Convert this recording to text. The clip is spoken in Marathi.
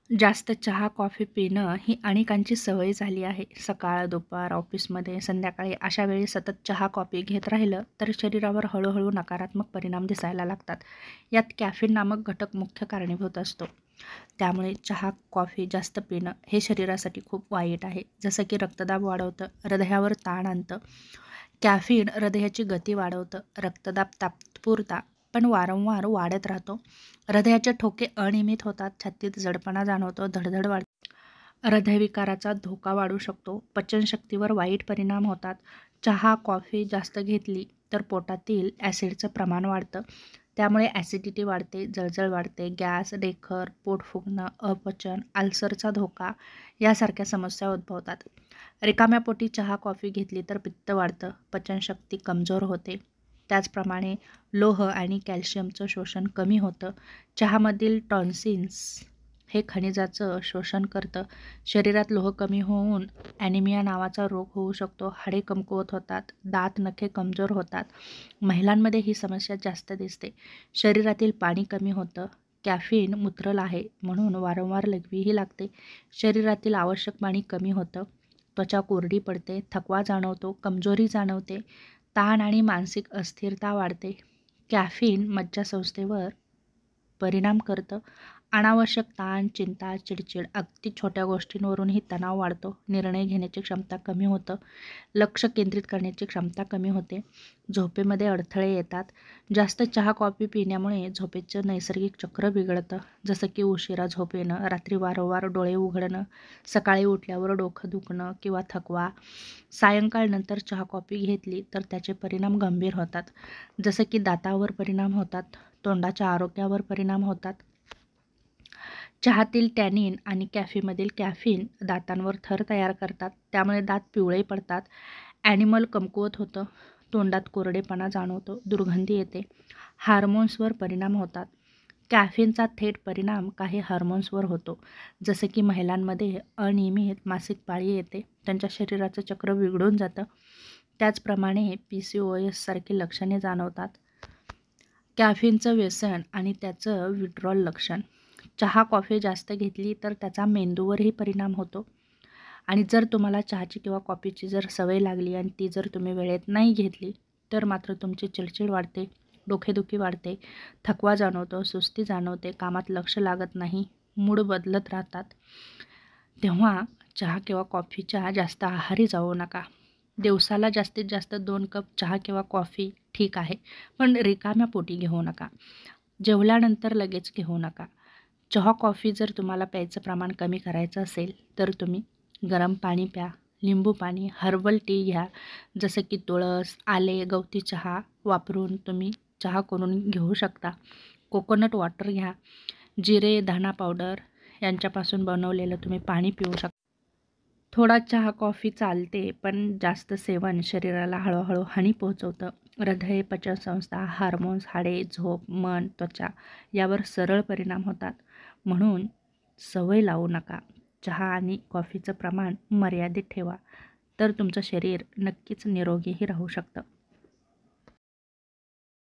जास्त चहा, कॉफी पिणं ही अनेकांची सवय झाली आहे. सकाळ, दुपार, ऑफिसमध्ये, संध्याकाळी अशा वेळी सतत चहा, कॉफी घेत राहिलं तर शरीरावर हळूहळू नकारात्मक परिणाम दिसायला लागतात. यात कॅफीन नामक घटक मुख्य कारणीभूत असतो. त्यामुळे चहा, कॉफी जास्त पिणं हे शरीरासाठी खूप वाईट आहे. जसं की रक्तदाब वाढवतं, हृदयावर ताण आणतं. कॅफीन हृदयाची गती वाढवतं, रक्तदाब तात्पुरता पण वारंवार वाढत राहतो. हृदयाचे ठोके अनियमित होतात, छातीत जडपणा जाणवतो, धडधड वाढते. हृदयविकाराचा धोका वाढू शकतो. पचनशक्तीवर वाईट परिणाम होतात. चहा, कॉफी जास्त घेतली तर पोटातील ॲसिडचं प्रमाण वाढतं. त्यामुळे ॲसिडिटी वाढते, जळजळ वाढते, गॅस, डेखर, पोट फुगणं, अपचन, अल्सरचा धोका यासारख्या समस्या उद्भवतात. रिकाम्या पोटी चहा, कॉफी घेतली तर पित्त वाढतं, पचनशक्ती कमजोर होते. त्याचप्रमाणे लोह आणि कॅल्शियमचं शोषण कमी होतं. चहामधील टॉन्सिन्स हे खनिजाचं शोषण करतं. शरीरात लोह कमी होऊन ॲनिमिया नावाचा रोग होऊ शकतो. हाडे कमकुवत होतात, दात नखे कमजोर होतात. महिलांमध्ये ही समस्या जास्त दिसते. शरीरातील पाणी कमी होतं. कॅफीन मूत्रल आहे म्हणून वारंवार लघवीही लागते. शरीरातील आवश्यक पाणी कमी होतं. त्वचा कोरडी पडते, थकवा जाणवतो, कमजोरी जाणवते, ताण आणि मानसिक अस्थिरता वाढते. कॅफीन मज्जासंस्थेवर परिणाम करतं. अनावश्यक ताण, चिंता, चिडचिड, अगदी छोट्या गोष्टींवरूनही तणाव वाढतो. निर्णय घेण्याची क्षमता कमी होतं. लक्ष केंद्रित करण्याची क्षमता कमी होते. झोपेमध्ये अडथळे येतात. जास्त चहा, कॉफी पिण्यामुळे झोपेचं नैसर्गिक चक्र बिघडतं. जसं की उशिरा झोप येणं, रात्री वारंवार डोळे उघडणं, सकाळी उठल्यावर डोकं दुखणं किंवा थकवा. सायंकाळनंतर चहा, कॉफी घेतली तर त्याचे परिणाम गंभीर होतात. जसं की दातावर परिणाम होतात, तोंडाच्या आरोग्यावर परिणाम होतात. चहातील टॅनिन आणि कॉफीमधील कॅफीन दातांवर थर तयार करतात. त्यामुळे दात पिवळे पडतात, ॲनिमल कमकुवत होतं, तोंडात कोरडेपणा जाणवतो, दुर्गंधी येते. हार्मोन्सवर परिणाम होतात. कॅफीनचा थेट परिणाम काही हार्मोन्सवर होतो. जसं की महिलांमध्ये अनियमित मासिक पाळी येते, त्यांच्या शरीराचं चक्र बिघडून जातं. त्याचप्रमाणे PCOS सारखी लक्षणे जाणवतात. कॅफीनचं व्यसन आणि त्याचं विड्रॉल लक्षण. चहा, कॉफी जास्त घेतली तर त्याचा मेंदूवरही परिणाम होतो. आणि जर तुम्हाला चहाची किंवा कॉफीची जर सवय लागली आणि ती जर तुम्ही वेळेत नाही घेतली तर मात्र तुमची चिडचिड वाढते, डोकेदुखी वाढते, थकवा जाणवतो, सुस्ती जाणवते, कामात लक्ष लागत नाही, मूड बदलत राहतात. तेव्हा चहा किंवा कॉफीच्या जास्त आहारी जाऊ नका. दिवसाला जास्तीत जास्त 2 कप चहा किंवा कॉफी ठीक आहे, पण रिकाम्या पोटी घेऊ नका. जेवल्यानंतर लगेच घेऊ नका. चहा, कॉफी जर तुम्हाला प्यायचं प्रमाण कमी करायचं असेल तर तुम्ही गरम पाणी प्या, लिंबू पाणी, हर्बल टी घ्या. जसं की तुळस, आले, गवती चहा वापरून तुम्ही चहा करून घेऊ शकता. कोकोनट वॉटर घ्या. जिरे, धना पावडर यांच्यापासून बनवलेलं तुम्ही पाणी पिऊ शकता. थोडा चहा, कॉफी चालते, पण जास्त सेवन शरीराला हळूहळू हानी पोहोचवतं. हृदय, पचनसंस्था, हार्मोन्स, हाडे, झोप, मन, त्वचा यावर सरळ परिणाम होतात. म्हणून सवय लावू नका. चहा आणि कॉफीचं प्रमाण मर्यादित ठेवा, तर तुमचं शरीर नक्कीच निरोगीही राहू शकतं.